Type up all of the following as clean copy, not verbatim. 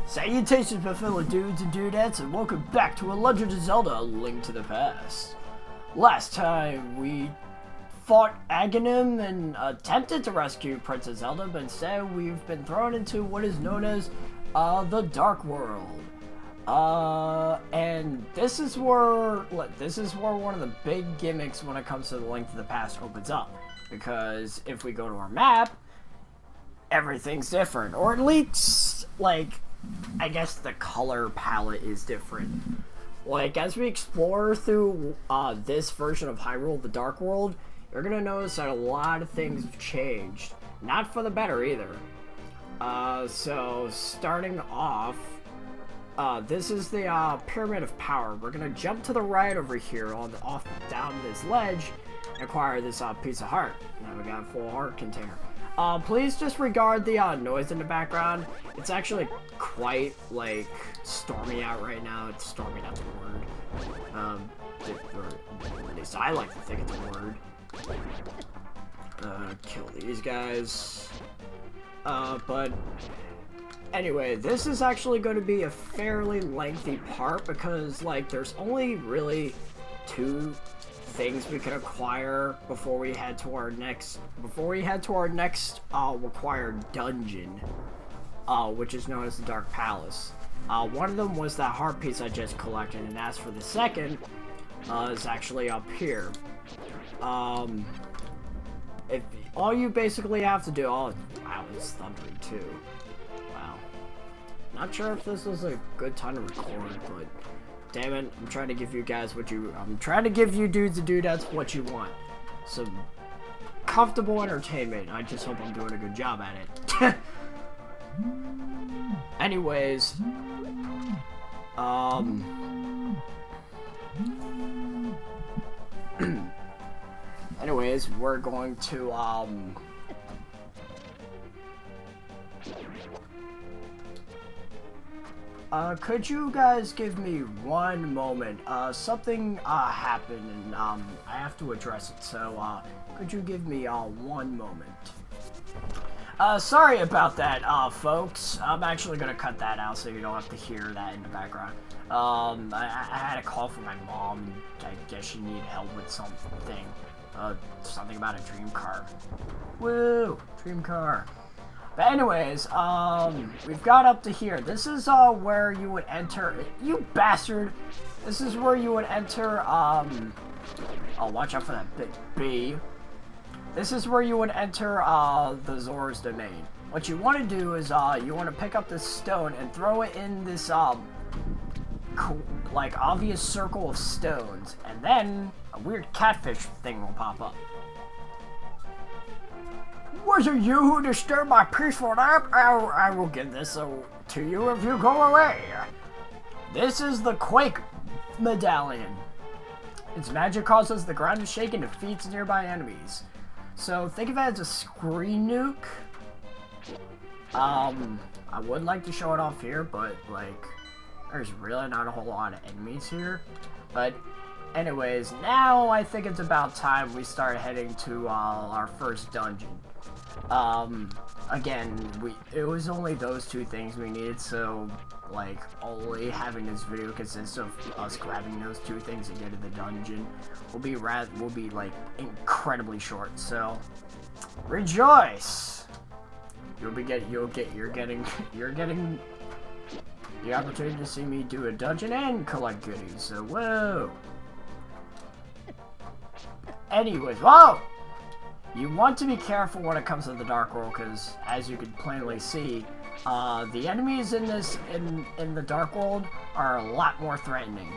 Salutations, my fellow dudes and dudettes, and welcome back to A Legend of Zelda: A Link to the Past. Last time, we fought Aghanim and attempted to rescue Princess Zelda, but instead we've been thrown into what is known as the Dark World. And this is where one of the big gimmicks when it comes to the Link to the Past opens up. Because if we go to our map, everything's different, or at least, like, I guess the color palette is different. Like, as we explore through this version of Hyrule, the Dark World, you're gonna notice that a lot of things have changed. Not for the better, either. So, starting off, this is the Pyramid of Power. We're gonna jump to the right over here down this ledge and acquire this piece of heart. Now we got a full heart container. Please disregard the noise in the background. It's actually quite, like, stormy out right now. It's stormy, that's a word. Or at least I like to think it's a word. Kill these guys. But anyway, this is actually going to be a fairly lengthy part because, like, there's only really two things we can acquire before we head to our next required dungeon, which is known as the Dark Palace. One of them was that heart piece I just collected, and as for the second, is actually up here. If all you basically have to do, wow, it's thundering too. Wow, not sure if this is a good time to record, but damn it, I'm trying to give you guys I'm trying to give you dudes and dudettes what you want. Some comfortable entertainment. I just hope I'm doing a good job at it. Anyways, we're going to, could you guys give me one moment? Something, happened and, I have to address it, so, could you give me, one moment? Sorry about that, folks. I'm actually gonna cut that out so you don't have to hear that in the background. I had a call from my mom. I guess she needed help with something. Something about a dream car. Woo! Dream car. But anyways, we've got up to here. This is, where you would enter, you bastard! This is where you would enter, oh, watch out for that big B. This is where you would enter, the Zora's domain. What you want to do is, you want to pick up this stone and throw it in this, like, obvious circle of stones, and then a weird catfish thing will pop up. Was it you who disturbed my peaceful nap? I will give this to you if you go away. This is the Quake Medallion. Its magic causes the ground to shake and defeats nearby enemies. So think of it as a screen nuke. I would like to show it off here, but, like, there's really not a whole lot of enemies here. But anyways, now I think it's about time we start heading to our first dungeon. Again, it was only those two things we needed, so, like, only having this video consist of us grabbing those two things to get to the dungeon will be like incredibly short. So rejoice! You're getting the opportunity to see me do a dungeon and collect goodies. So whoa. Anyways, whoa! You want to be careful when it comes to the Dark World, because as you can plainly see, the enemies in the Dark World are a lot more threatening,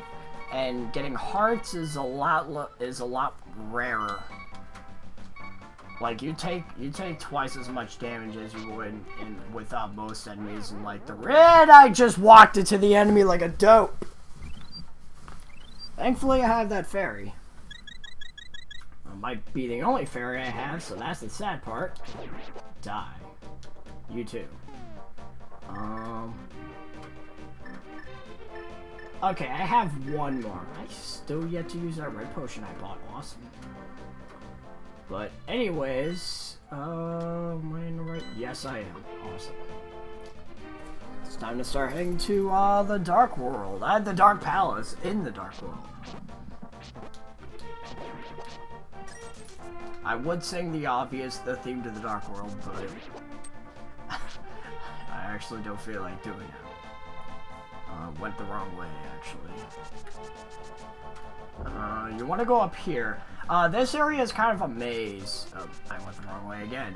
and getting hearts is a lot rarer. Like, you take twice as much damage as you would with most enemies, and like the red, I just walked into the enemy like a dope. Thankfully, I have that fairy. Might be the only fairy I have, so that's the sad part. Die. You too. Okay, I have one more. I still yet to use that red potion I bought. Awesome. But anyways, am I in the right? Yes, I am. Awesome. Let's time to start heading to the Dark World. The Dark Palace in the Dark World. I would sing the theme to the Dark World, but I actually don't feel like doing it. Went the wrong way, actually. You want to go up here. This area is kind of a maze. Oh, I went the wrong way again.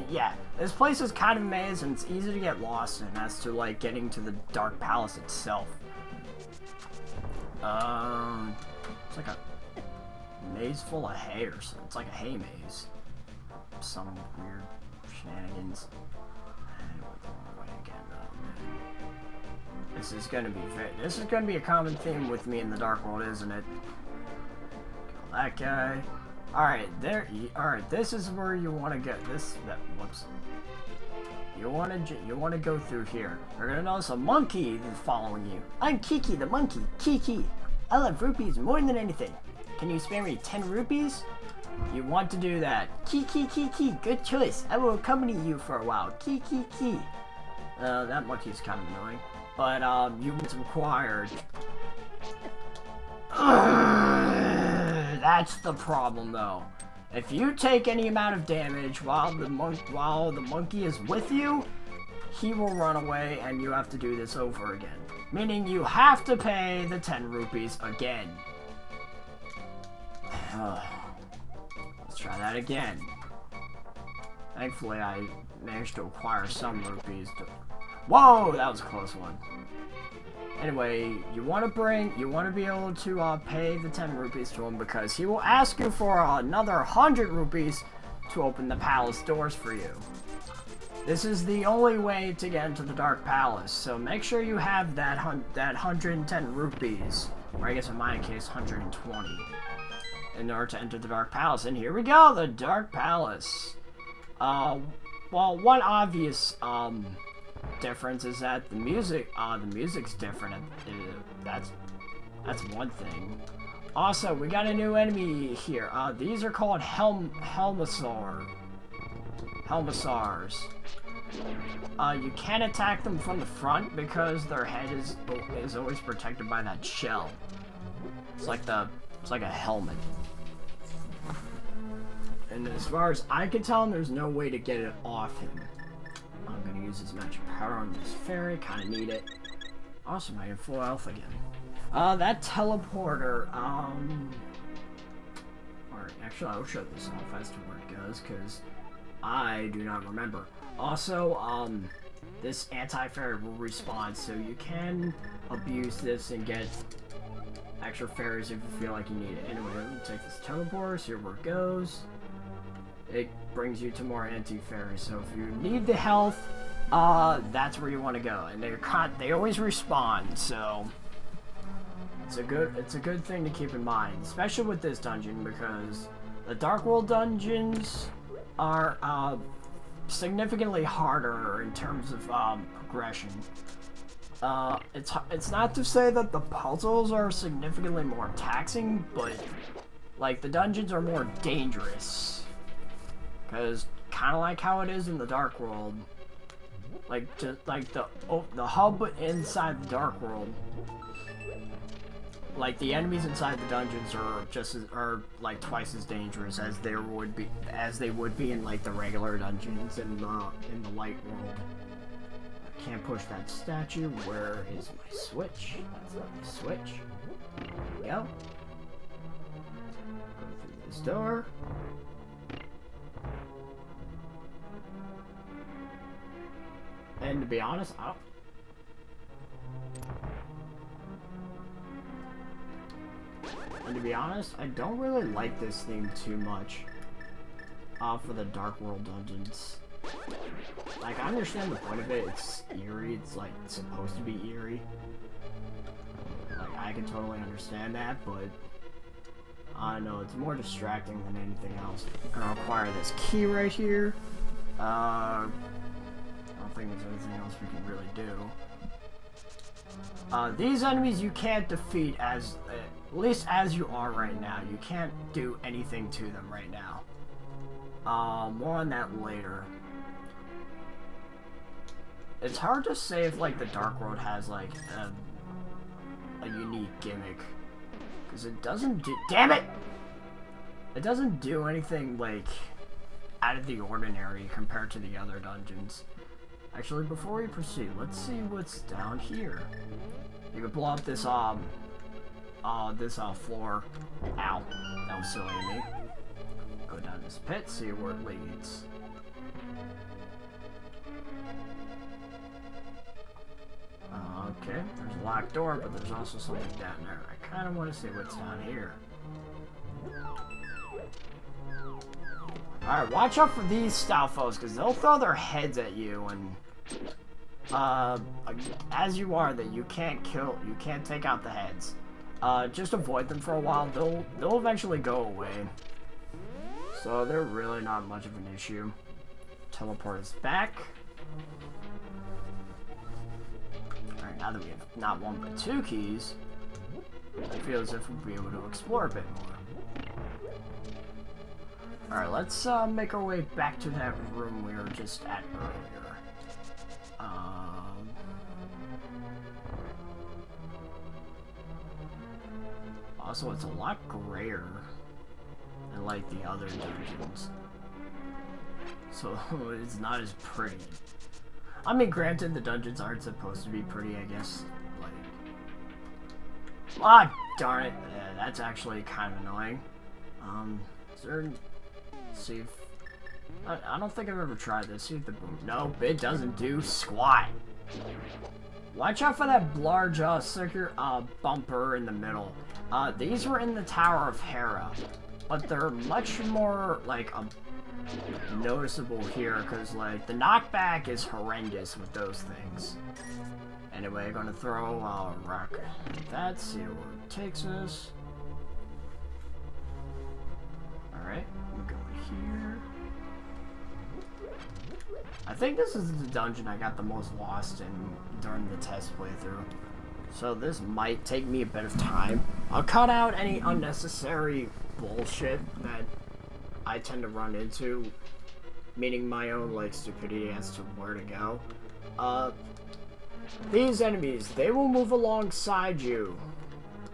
Yeah, this place is kind of a maze, and it's easy to get lost in as to, like, getting to the Dark Palace itself. It's like a maze full of hay or something. It's like a hay maze. Some weird shenanigans. This is gonna be a common theme with me in the Dark World, isn't it? Kill that guy. Alright, alright, this is where you wanna get whoops. You wanna go through here. You're gonna notice a monkey following you. I'm Kiki the monkey. Kiki. I love rupees more than anything. Can you spare me 10 rupees? You want to do that. Kiki, good choice. I will accompany you for a while. Kiki. That monkey's kind of annoying. But, what's required. That's the problem, though. If you take any amount of damage while the monkey is with you, he will run away and you have to do this over again. Meaning you have to pay the 10 rupees again. Let's try that again. Thankfully, I managed to acquire some rupees. Whoa, that was a close one. Anyway, you want to be able to pay the 10 rupees to him because he will ask you for another 100 rupees to open the palace doors for you. This is the only way to get into the Dark Palace, so make sure you have that 110 rupees, or I guess in my case 120, in order to enter the Dark Palace. And here we go, the Dark Palace. Well, one obvious difference is that the music's different. That's one thing. Also, we got a new enemy here. These are called Helmasaurs. You can't attack them from the front because their head is always protected by that shell. It's like a helmet. And as far as I can tell, there's no way to get it off him. I'm gonna use this magic power on this fairy. Kind of need it. Awesome, I have full health again. That teleporter. Alright, actually, I'll show this off as to where it goes because I do not remember. Also, this anti-fairy will respawn, so you can abuse this and get extra fairies if you feel like you need it. Anyway, let me take this teleporter, see where it goes. It brings you to more anti-fairies, so if you need the health, that's where you want to go. And they always respawn, so it's a good thing to keep in mind, especially with this dungeon, because the Dark World dungeons are significantly harder in terms of progression. It's not to say that the puzzles are significantly more taxing, but like the dungeons are more dangerous. Because kind of like how it is in the Dark World, like just like the hub inside the Dark World, like the enemies inside the dungeons are like twice as dangerous as they would be in like the regular dungeons in the Light World. I can't push that statue. Where is my switch? That's not my switch. There we go. Go through this door. And to be honest, I don't really like this theme too much for the Dark World dungeons. Like, I understand the point of it. It's eerie. It's like supposed to be eerie. Like, I can totally understand that, but I don't know. It's more distracting than anything else. I'm gonna acquire this key right here. I don't think there's anything else we can really do. These enemies you can't defeat at least as you are right now. You can't do anything to them right now. More on that later. It's hard to say if, like, the Dark World has, like, a unique gimmick. Because it doesn't do... Damn it! It doesn't do anything, like, out of the ordinary compared to the other dungeons. Actually, before we proceed, let's see what's down here. You can blow up this, floor. Ow. That was silly of me. Go down this pit, see where it leads. Okay, there's a locked door, but there's also something down there. I kind of want to see what's down here. Alright, watch out for these style foes, because they'll throw their heads at you, and as you are, that you can't take out the heads. Just avoid them for a while. They'll eventually go away. So they're really not much of an issue. Teleport us back. Alright, now that we have not one but two keys, I feel as if we'll be able to explore a bit more. Alright, let's make our way back to that room we were just at earlier. Also, it's a lot grayer than like the other dungeons. So it's not as pretty. I mean, granted, the dungeons aren't supposed to be pretty, I guess. Like, ah, darn it. Yeah, that's actually kind of annoying. Is there... See if... I don't think I've ever tried this. See if the boom... Nope, it doesn't do squat. Watch out for that large, circular, bumper in the middle. These were in the Tower of Hera, but they're much more, like, noticeable here, because, like, the knockback is horrendous with those things. Anyway, gonna throw a rock at that, see where it takes us. Alright, we're going here. I think this is the dungeon I got the most lost in during the test playthrough. So this might take me a bit of time. I'll cut out any unnecessary bullshit that I tend to run into, meaning my own, like, stupidity as to where to go. These enemies, they will move alongside you.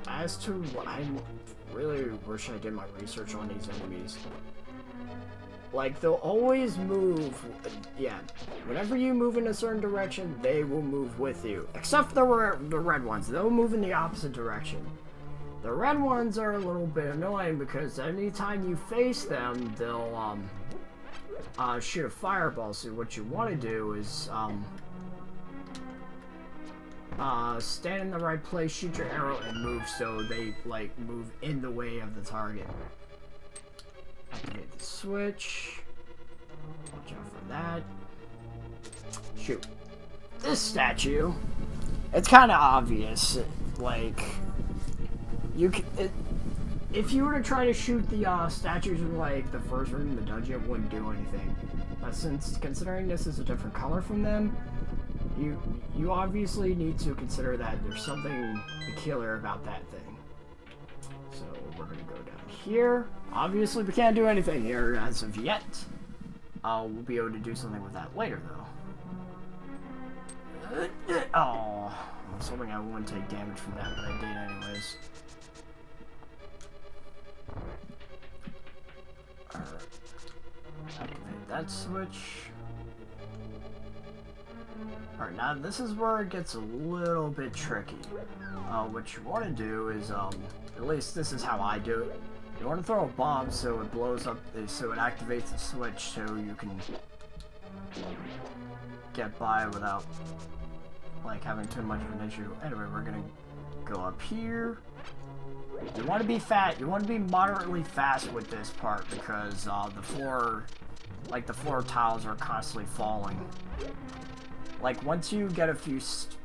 As to, I really wish I did my research on these enemies. Like, they'll always move, yeah, whenever you move in a certain direction, they will move with you. Except the red ones, they'll move in the opposite direction. The red ones are a little bit annoying because anytime you face them, they'll, shoot a fireball. So what you want to do is, stand in the right place, shoot your arrow, and move so they, like, move in the way of the target. Activate the switch. Watch out for that. Shoot. This statue, it's kind of obvious. Like, if you were to try to shoot the statues in, like, the first room in the dungeon, it wouldn't do anything. But since, considering this is a different color from them, you obviously need to consider that there's something peculiar about that thing. So we're gonna go down here. Obviously, we can't do anything here as of yet. We'll be able to do something with that later, though. Oh, I was hoping I wouldn't take damage from that, but I did anyways. Alright. Activate that switch. Alright, now this is where it gets a little bit tricky. What you want to do is, at least this is how I do it. You want to throw a bomb so it blows up, so it activates the switch so you can get by without, like, having too much of an issue. Anyway, we're gonna go up here. You want to be you want to be moderately fast with this part because the floor tiles are constantly falling. Like, once you get a few steps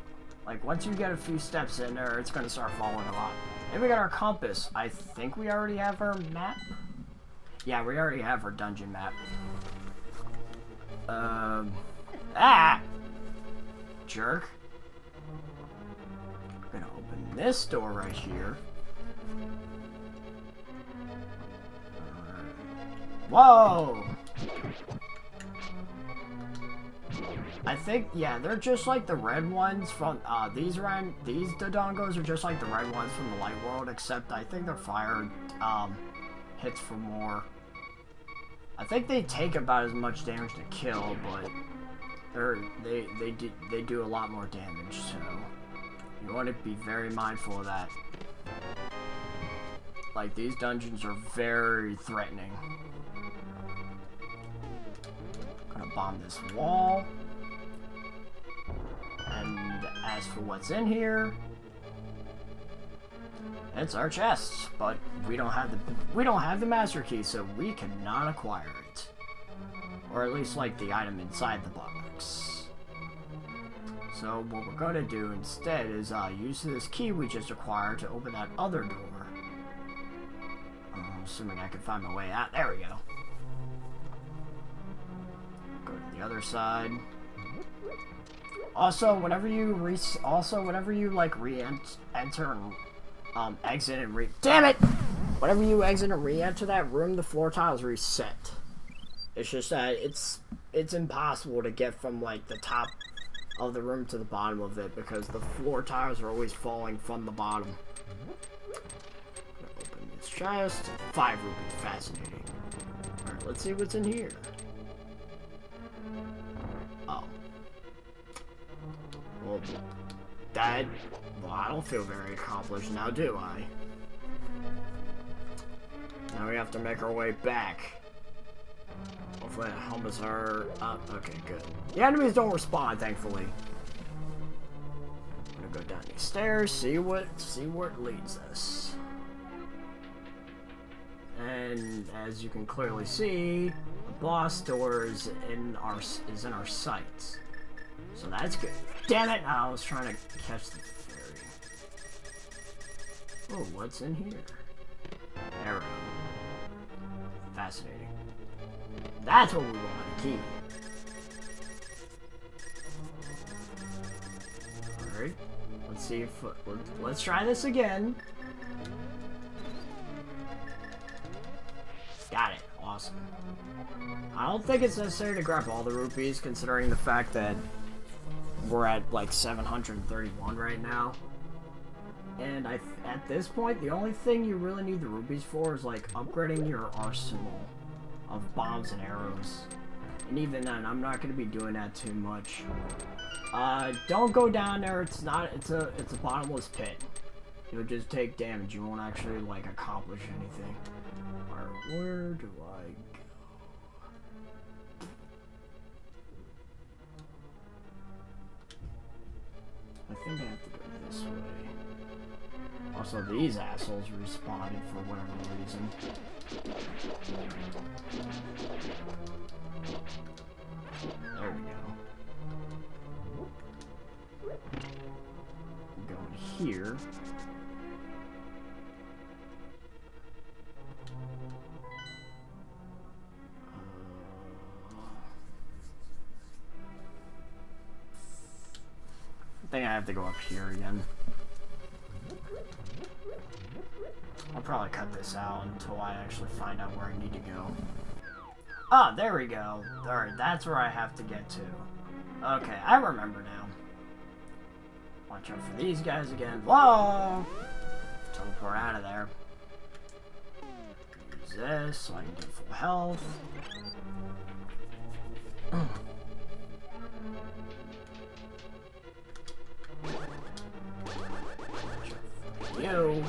in there, it's gonna start falling a lot. And we got our compass. I think we already have our map. Yeah, we already have our dungeon map. Jerk. I'm gonna open this door right here. Whoa! I think, yeah, they're just like the red ones from, these Dodongos are just like the red ones from the Light World, except I think their fire, hits for more. I think they take about as much damage to kill, but they do a lot more damage, so you want to be very mindful of that. Like, these dungeons are very threatening. Gonna bomb this wall. And as for what's in here, it's our chests, but we don't have the master key, so we cannot acquire it. Or at least like the item inside the box. So what we're gonna do instead is use this key we just acquired to open that other door. Assuming I can find my way out. There we go. Go to the other side. Also, whenever you like re-enter and exit and damn it! Whenever you exit and re-enter that room, the floor tiles reset. It's just that it's impossible to get from like the top of the room to the bottom of it because the floor tiles are always falling from the bottom. Open this chest. 5 rupees. Fascinating. Alright, let's see what's in here. Oh. Well, I don't feel very accomplished now, do I? Now we have to make our way back. Hopefully that helmets are up. Okay, good. The enemies don't respond, thankfully. I'm gonna go down these stairs, see where it leads us. And as you can clearly see, the boss door is in our sights. So that's good. Damn it! I was trying to catch the fairy. Oh, what's in here? Arrow. Fascinating. That's what we want, a key. Alright. Let's see if... Let's try this again. Got it. Awesome. I don't think it's necessary to grab all the rupees, considering the fact that we're at like 731 right now. And at this point, the only thing you really need the rupees for is like upgrading your arsenal of bombs and arrows. And even then, I'm not going to be doing that too much. Don't go down there. It's a bottomless pit. You'll just take damage. You won't actually like accomplish anything. Alright, where do I go? I think I have to go this way. Also, these assholes responded for whatever reason. There we go. Go here. I think I have to go up here again. I'll probably cut this out until I actually find out where I need to go. Ah, there we go. Alright, that's where I have to get to. Okay, I remember now. Watch out for these guys again. Whoa! Teleport out of there. Use this so I can get full health. You.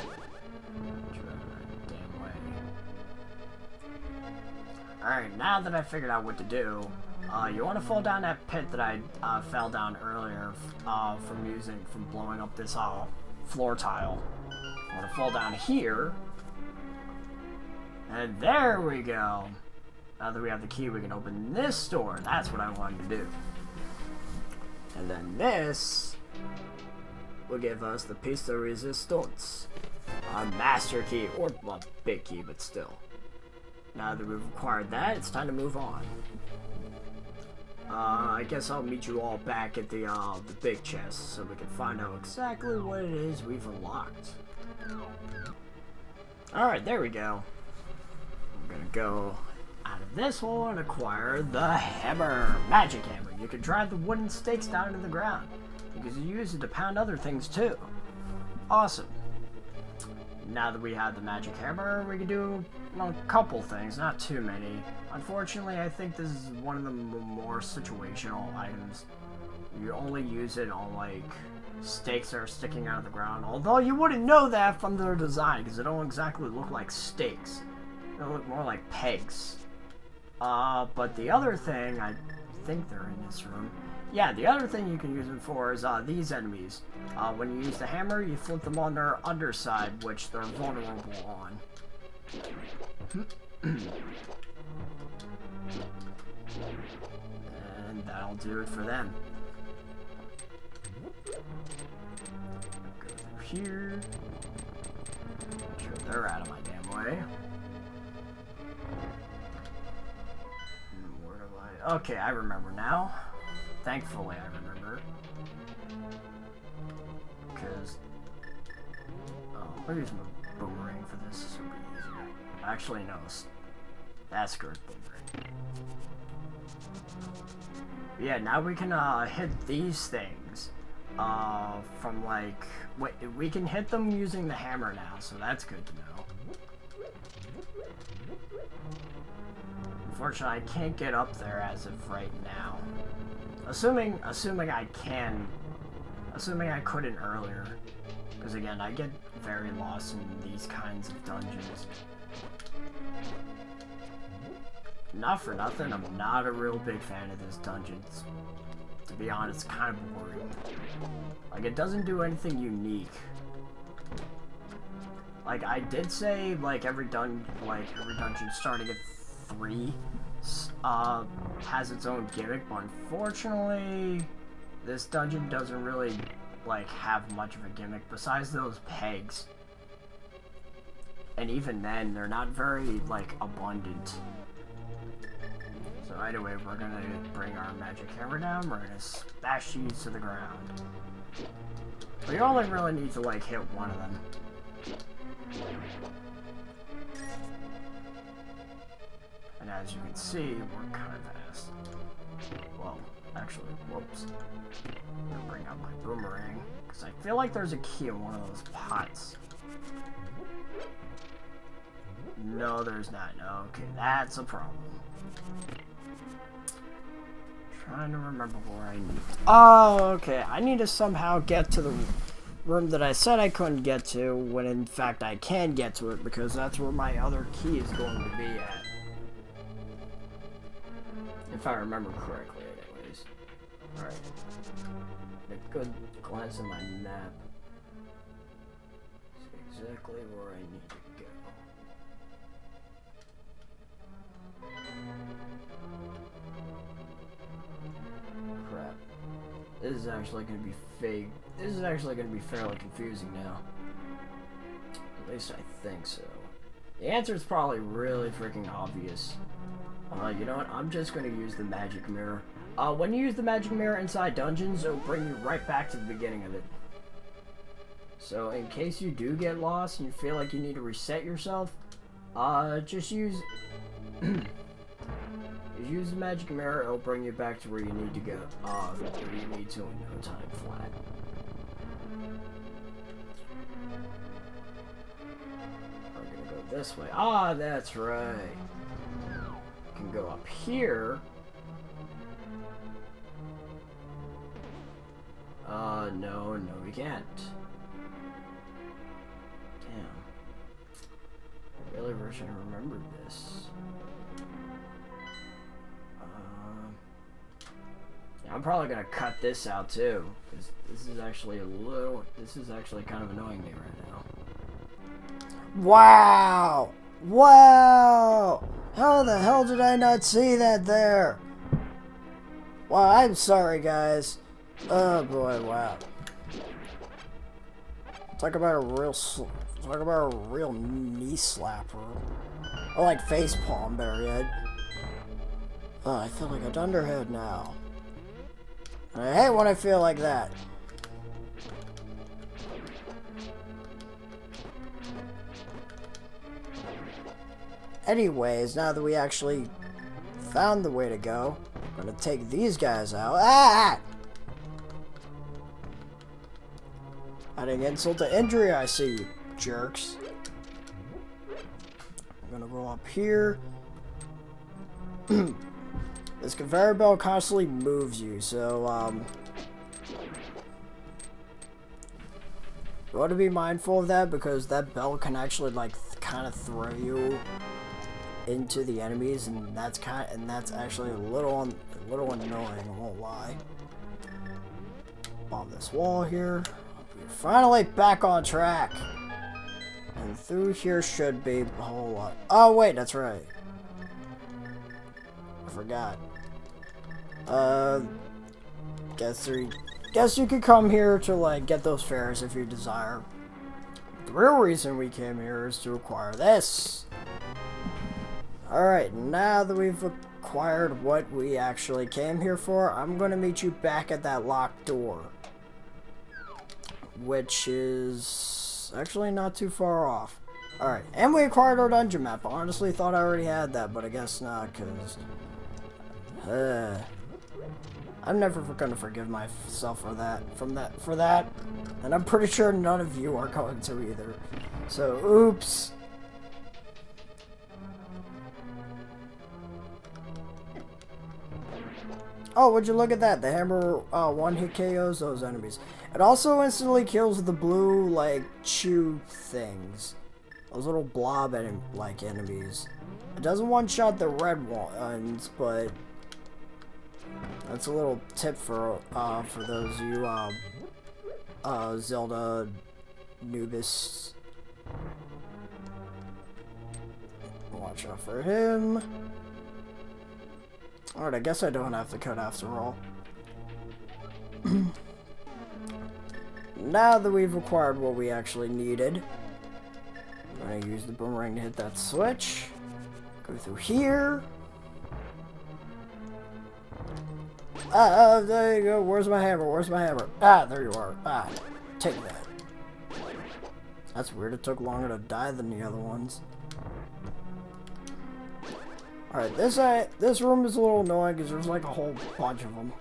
Alright, now that I figured out what to do, you want to fall down that pit that I fell down earlier from blowing up this floor tile. You want to fall down here. And there we go. Now that we have the key, we can open this door. That's what I wanted to do. And then this will give us the piece de resistance. Our master key, or, well, big key, but still. Now that we've acquired that, it's time to move on. I guess I'll meet you all back at the big chest so we can find out exactly what it is we've unlocked. Alright, there we go. I'm gonna go out of this hole and acquire the hammer. Magic hammer, You can drive the wooden stakes down into the ground. Because you use it to pound other things too. Awesome. Now that we have the magic hammer, we can do a couple things, not too many. Unfortunately, I think this is one of the more situational items. You only use it on, like, stakes that are sticking out of the ground. Although you wouldn't know that from their design, because they don't exactly look like stakes. They look more like pegs. But the other thing, I think they're in this room. Yeah, the other thing you can use them for is these enemies. When you use the hammer, you flip them on their underside, which they're vulnerable on. And that'll do it for them. Go through here. Make sure they're out of my damn way. Where do I... Okay, I remember now. Thankfully, I remember. Because... Oh, I'll use my boomerang for this. This will be easier. Actually, no. That's good boomerang. Yeah, now we can hit these things. From like... Wait, we can hit them using the hammer now, so that's good to know. Unfortunately, I can't get up there as of right now. Assuming I can, assuming I couldn't earlier, because again, I get very lost in these kinds of dungeons. Not for nothing, I'm not a real big fan of this dungeon. To be honest, it's kind of boring. Like, it doesn't do anything unique. Like, I did say, like, every dungeon starting at 3 has its own gimmick, but unfortunately this dungeon doesn't really like have much of a gimmick besides those pegs, and even then they're not very like abundant. So anyway, we're gonna bring our magic hammer down, we're gonna smash these to the ground. We only really need to like hit one of them. And as you can see, we're kind of fast. Well, actually, whoops. I'm gonna bring out my boomerang, because I feel like there's a key in one of those pots. No, there's not. No, okay, that's a problem. Trying to remember where I need to... Oh, okay, I need to somehow get to the room that I said I couldn't get to, when in fact I can get to it, because that's where my other key is going to be at. If I remember correctly, anyways. Alright. A good glance at my map. See exactly where I need to go. Crap. This is actually going to be fake. This is actually going to be fairly confusing now. At least I think so. The answer is probably really freaking obvious. You know what? I'm just going to use the magic mirror. When you use the magic mirror inside dungeons, it'll bring you right back to the beginning of it. So, in case you do get lost and you feel like you need to reset yourself, just use... use the magic mirror, it'll bring you back to where you need to go. Where you need to in no time flat. We're gonna go this way. Ah, that's right. Can go up here. No, we can't. Damn. I really wish I remembered this. Yeah, I'm probably gonna cut this out too, because this is actually kind of annoying me right now. Wow! Wow! How the hell did I not see that there? Wow, I'm sorry, guys. Oh boy, wow. Talk about a real knee slapper. Or like facepalm, better yet. Oh, I feel like a dunderhead now. I hate when I feel like that. Anyways, now that we actually found the way to go, I'm gonna take these guys out. Ah! Adding insult to injury, I see, you jerks. I'm gonna go up here. This conveyor belt constantly moves you, so, you want to be mindful of that, because that belt can actually, like, kind of throw you into the enemies, and that's actually a little annoying, I won't lie. On this wall here. We're finally back on track. And through here should be a whole lot. Oh wait, that's right. I forgot. Guess you could come here to like get those fares if you desire. The real reason we came here is to acquire this. Alright, now that we've acquired what we actually came here for, I'm going to meet you back at that locked door. Which is actually not too far off. Alright, and we acquired our dungeon map. I honestly thought I already had that, but I guess not, because... I'm never going to forgive myself for that. And I'm pretty sure none of you are going to either. So, oops. Oh, would you look at that? The hammer one-hit KOs those enemies. It also instantly kills the blue, like, chew things. Those little blob like enemies. It doesn't one-shot the red ones, but that's a little tip for those of you Zelda noobists. Watch out for him. Alright, I guess I don't have to cut after all. Now that we've acquired what we actually needed, I'm going to use the boomerang to hit that switch. Go through here. There you go. Where's my hammer? Where's my hammer? Ah, there you are. Ah, take that. That's weird. It took longer to die than the other ones. Alright, this room is a little annoying because there's like a whole bunch of them.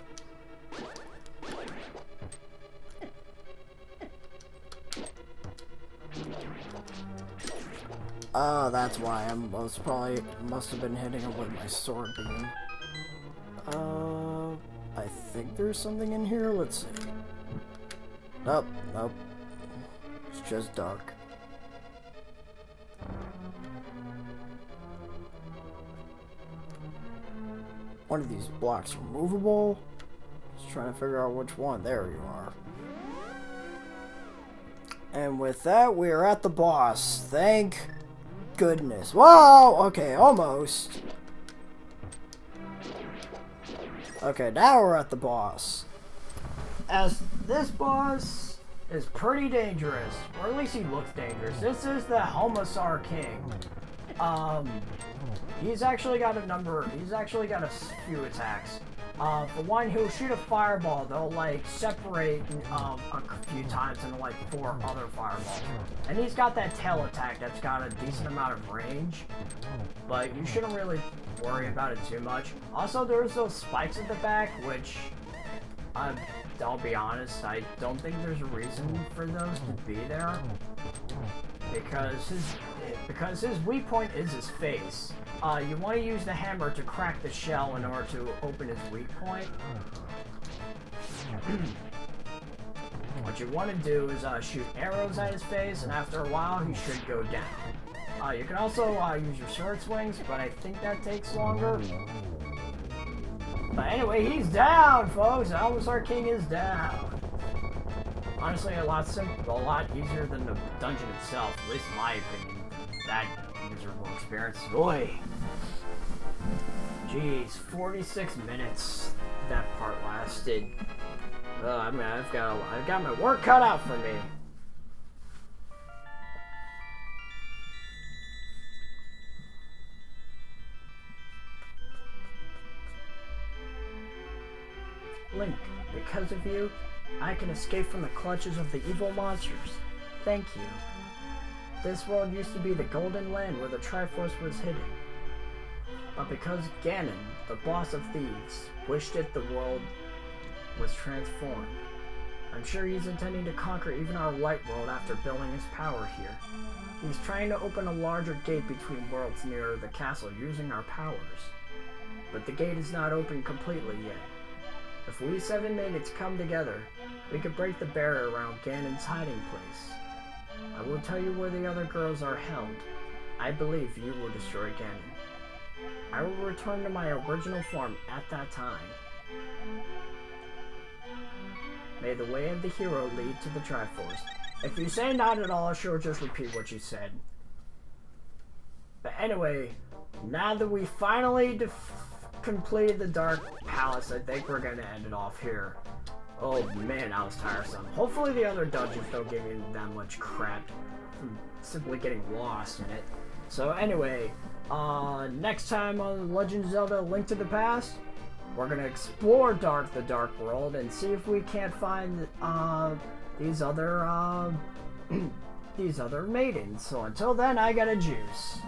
Oh, that's why I must have been hitting him with my sword beam. I think there's something in here. Let's see. Nope, nope. It's just dark. One of these blocks are movable. Just trying to figure out which one. There you are. And with that, we are at the boss. Thank goodness. Whoa! Okay, almost. Okay, now we're at the boss. As this boss is pretty dangerous, or at least he looks dangerous. This is the Homosar King. He's actually got a few attacks. For one, he'll shoot a fireball that'll like separate a few times into like 4 other fireballs. And he's got that tail attack that's got a decent amount of range, but you shouldn't really worry about it too much. Also, there's those spikes at the back, which I'll be honest, I don't think there's a reason for those to be there, because his weak point is his face. You want to use the hammer to crack the shell in order to open his weak point. What you want to do is shoot arrows at his face, and after a while he should go down. You can also use your sword swings, but I think that takes longer. But anyway, he's down, folks! Homosar King is down. Honestly, a lot easier than the dungeon itself, at least in my opinion. That miserable experience. Boy. Jeez, 46 minutes that part lasted. I mean, I've got my work cut out for me. Link, because of you, I can escape from the clutches of the evil monsters. Thank you. This world used to be the Golden Land where the Triforce was hidden. But because Ganon, the boss of thieves, wished it, the world was transformed. I'm sure he's intending to conquer even our light world after building his power here. He's trying to open a larger gate between worlds near the castle using our powers. But the gate is not open completely yet. If we 7 maidens come together, we could break the barrier around Ganon's hiding place. I will tell you where the other girls are held. I believe you will destroy Ganon. I will return to my original form at that time. May the way of the hero lead to the Triforce. If you say not at all, she'll just repeat what you said. But anyway, now that we finally completed the Dark Palace, I think we're gonna end it off here. Oh man, that was tiresome. Hopefully the other dungeons don't give me that much crap from simply getting lost in it. So anyway, next time on Legend of Zelda: Link to the Past, we're gonna explore the Dark World and see if we can't find these other these other maidens. So until then, I got a juice.